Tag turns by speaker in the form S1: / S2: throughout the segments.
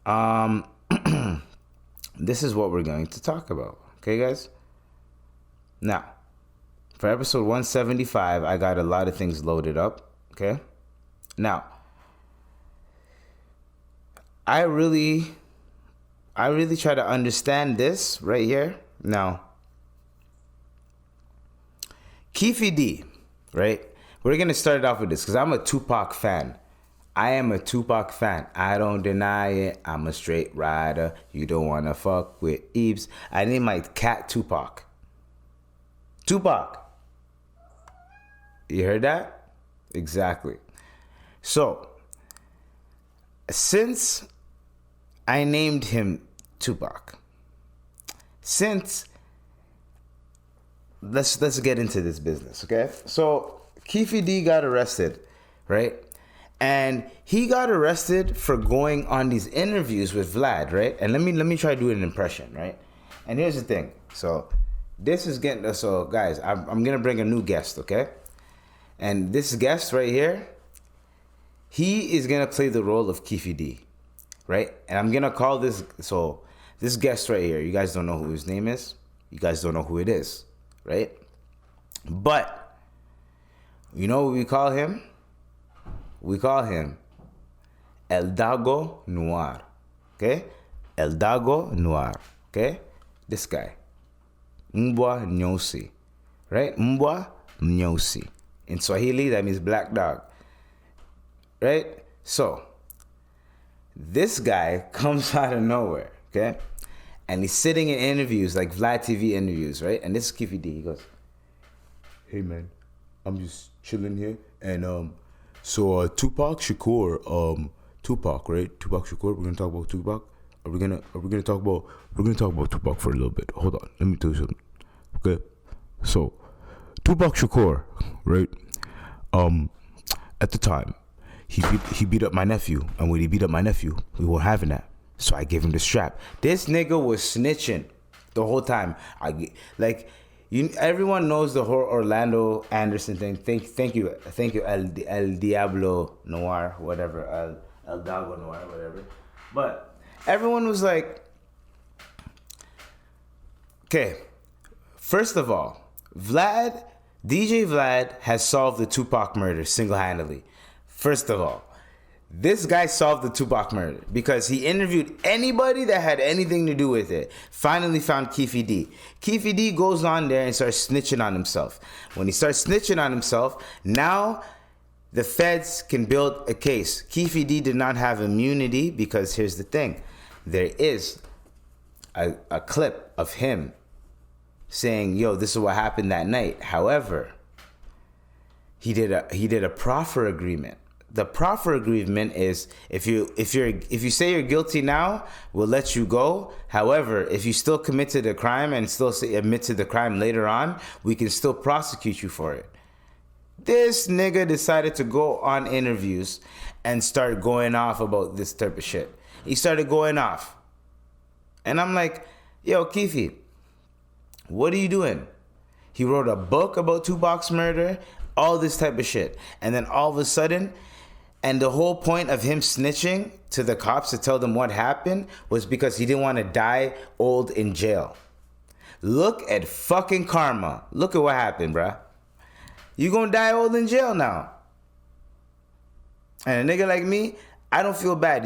S1: Um, this is what we're going to talk about. Okay, guys? Now, for episode 175, I got a lot of things loaded up. Okay? Now, I really try to understand this right here. Now, Keefe D, right? We're going to start it off with this because I'm a Tupac fan. I am a Tupac fan. I don't deny it. I'm a straight rider. You don't want to fuck with Eves. I named my cat Tupac. Tupac. You heard that? Exactly. So, since I named him Tupac, let's get into this business, okay? So, Keefe D got arrested, right? And he got arrested for going on these interviews with Vlad, right? And let me try to do an impression, right? And here's the thing. So guys, I'm gonna bring a new guest, okay? And this guest right here, he is gonna play the role of Keefe D, right? And I'm gonna call this guest right here. You guys don't know who his name is. You guys don't know who it is, right? But you know what we call him? We call him El Dago Noir. Okay? El Dago Noir. Okay? This guy. Mbwa Nyosi. Right? Mbwa Nyosi. In Swahili, that means black dog. Right? So, this guy comes out of nowhere. Okay? And he's sitting in interviews, like Vlad TV interviews, right? And this is Keefe D. He goes, "Hey, man, I'm just chilling here. And, So Tupac Shakur, Tupac, right? Tupac Shakur. We're gonna talk about Tupac. We're gonna talk about Tupac for a little bit. Hold on, let me tell you something. Okay, so Tupac Shakur, right? At the time, he beat up my nephew, and when he beat up my nephew, we weren't having that. So I gave him the strap. This nigga was snitching the whole time. Everyone knows the whole Orlando Anderson thing. Thank you, El Diablo Noir, whatever, El Dago Noir, whatever. But everyone was like, okay, first of all, DJ Vlad has solved the Tupac murder single-handedly. First of all, this guy solved the Tupac murder because he interviewed anybody that had anything to do with it. Finally found Keefe D. Keefe D goes on there and starts snitching on himself. When he starts snitching on himself, now the feds can build a case. Keefe D did not have immunity because here's the thing. There is a clip of him saying, "Yo, this is what happened that night." However, he did a proffer agreement. The proffer agreement is if you say you're guilty now, we'll let you go. However, if you still committed a crime and still admit to the crime later on, we can still prosecute you for it. This nigga decided to go on interviews and start going off about this type of shit. He started going off. And I'm like, "Yo, Keefe, what are you doing?" He wrote a book about Tupac's murder, all this type of shit. And then all of a sudden, and the whole point of him snitching to the cops to tell them what happened was because he didn't want to die old in jail. Look at fucking karma. Look at what happened, bruh. You gonna die old in jail now. And a nigga like me, I don't feel bad.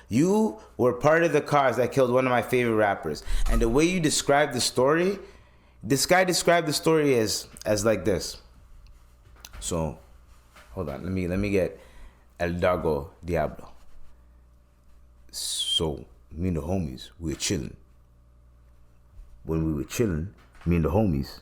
S1: You were part of the cause that killed one of my favorite rappers. And the way you described the story, this guy described the story as like this. So, hold on. Let me get El Dago Diablo. So, me and the homies, we were chilling. When we were chilling, me and the homies,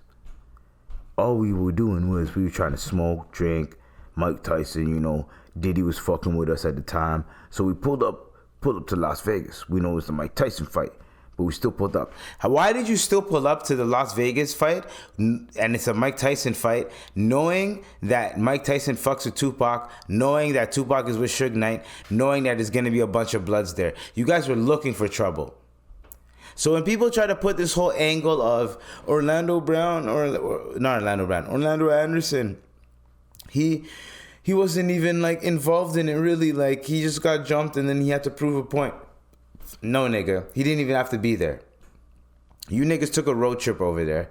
S1: all we were doing was we were trying to smoke, drink. Mike Tyson, Diddy was fucking with us at the time. So we pulled up to Las Vegas. We know it's the Mike Tyson fight, but we still pulled up. Why did you still pull up to the Las Vegas fight? And it's a Mike Tyson fight, knowing that Mike Tyson fucks with Tupac, knowing that Tupac is with Suge Knight, knowing that there's going to be a bunch of bloods there. You guys were looking for trouble. So when people try to put this whole angle of Orlando Anderson, he wasn't even involved in it really. He just got jumped and then he had to prove a point. No, nigga. He didn't even have to be there. You niggas took a road trip over there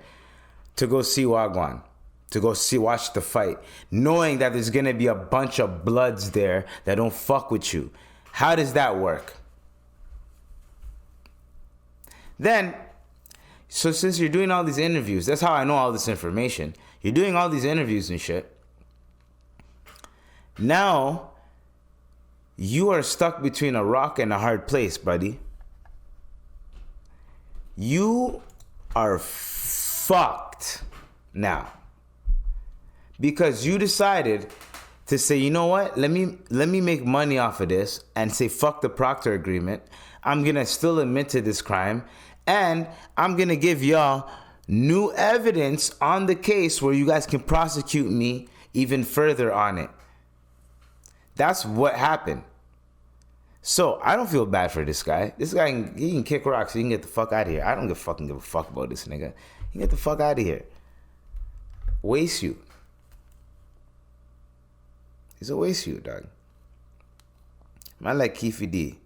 S1: to go see Wagwan, to go watch the fight, knowing that there's gonna be a bunch of bloods there that don't fuck with you. How does that work? Then, so since you're doing all these interviews, that's how I know all this information. You're doing all these interviews and shit. Now, you are stuck between a rock and a hard place, buddy. You are fucked now. Because you decided to say, you know what? Let me make money off of this and say fuck the Proctor agreement. I'm gonna still admit to this crime, and I'm gonna give y'all new evidence on the case where you guys can prosecute me even further on it. That's what happened. So I don't feel bad for this guy. This guy, he can kick rocks. He can get the fuck out of here. I don't give a fuck about this nigga. He can get the fuck out of here. Waste you. He's a waste you, dog. Man like Keefe D.